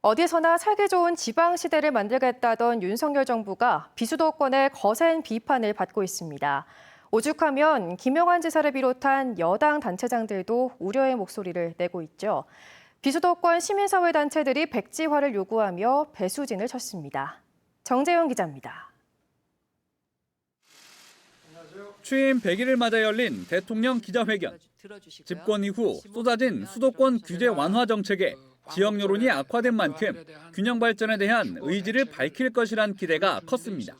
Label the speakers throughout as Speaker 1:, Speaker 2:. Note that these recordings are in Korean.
Speaker 1: 어디서나 살기 좋은 지방시대를 만들겠다던 윤석열 정부가 비수도권의 거센 비판을 받고 있습니다. 오죽하면 김용환 지사를 비롯한 여당 단체장들도 우려의 목소리를 내고 있죠. 비수도권 시민사회단체들이 백지화를 요구하며 배수진을 쳤습니다. 정재용 기자입니다.
Speaker 2: 취임 100일을 맞아 열린 대통령 기자회견. 집권 이후 쏟아진 수도권 규제 완화 정책에 지역 여론이 악화된 만큼 균형 발전에 대한 의지를 밝힐 것이란 기대가 컸습니다.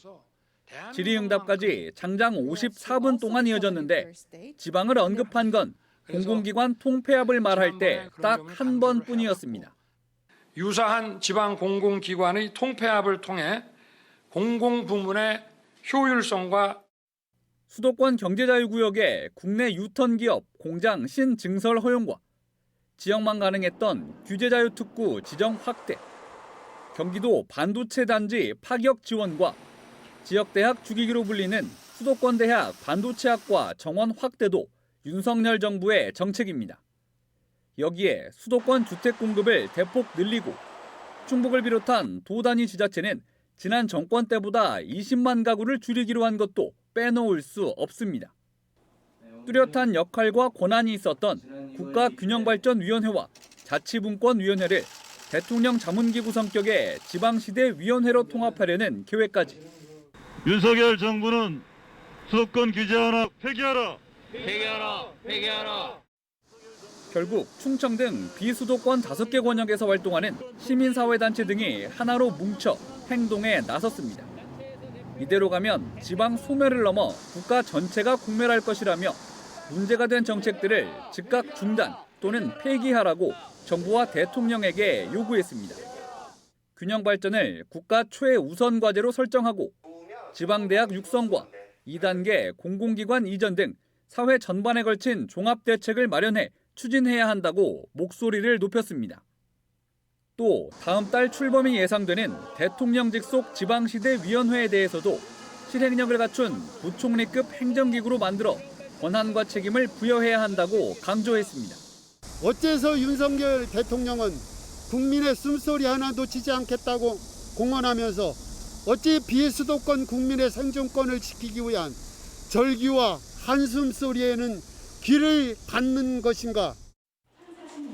Speaker 2: 질의응답까지 장장 54분 동안 이어졌는데 지방을 언급한 건 공공기관 통폐합을 말할 때 딱 한 번뿐이었습니다.
Speaker 3: 유사한 지방 공공기관의 통폐합을 통해 공공부문의 효율성과
Speaker 2: 수도권 경제자유구역의 국내 유턴 기업 공장 신증설 허용과 지역만 가능했던 규제자유특구 지정 확대, 경기도 반도체 단지 파격 지원과 지역대학 주기기로 불리는 수도권 대학 반도체학과 정원 확대도 윤석열 정부의 정책입니다. 여기에 수도권 주택 공급을 대폭 늘리고 충북을 비롯한 도 단위 지자체는 지난 정권 때보다 20만 가구를 줄이기로 한 것도 빼놓을 수 없습니다. 뚜렷한 역할과 권한이 있었던 국가균형발전위원회와 자치분권위원회를 대통령 자문기구 성격의 지방시대위원회로 통합하려는 계획까지.
Speaker 4: 윤석열 정부는 수도권 규제 완화 폐기하라.
Speaker 2: 결국 충청 등 비수도권 5개 권역에서 활동하는 시민사회단체 등이 하나로 뭉쳐 행동에 나섰습니다. 이대로 가면 지방 소멸을 넘어 국가 전체가 공멸할 것이라며 문제가 된 정책들을 즉각 중단 또는 폐기하라고 정부와 대통령에게 요구했습니다. 균형 발전을 국가 최우선 과제로 설정하고 지방대학 육성과 2단계 공공기관 이전 등 사회 전반에 걸친 종합대책을 마련해 추진해야 한다고 목소리를 높였습니다. 또 다음 달 출범이 예상되는 대통령 직속 지방시대위원회에 대해서도 실행력을 갖춘 부총리급 행정기구로 만들어 권한과 책임을 부여해야 한다고 강조했습니다.
Speaker 5: 어째서 윤석열 대통령은 국민의 숨소리 하나 놓치지 않겠다고 공언하면서 어찌 비수도권 국민의 생존권을 지키기 위한 절규와 한숨소리에는 귀를 닫는 것인가?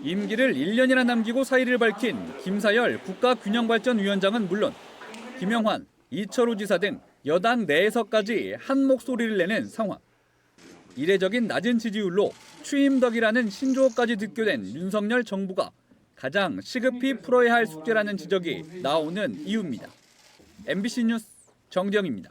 Speaker 2: 임기를 1년이나 남기고 사의를 밝힌 김사열 국가균형발전위원장은 물론 김영환, 이철우 지사 등 여당 내에서까지 한 목소리를 내는 상황. 이례적인 낮은 지지율로 취임덕이라는 신조어까지 득교된 윤석열 정부가 가장 시급히 풀어야 할 숙제라는 지적이 나오는 이유입니다. MBC 뉴스 정재영입니다.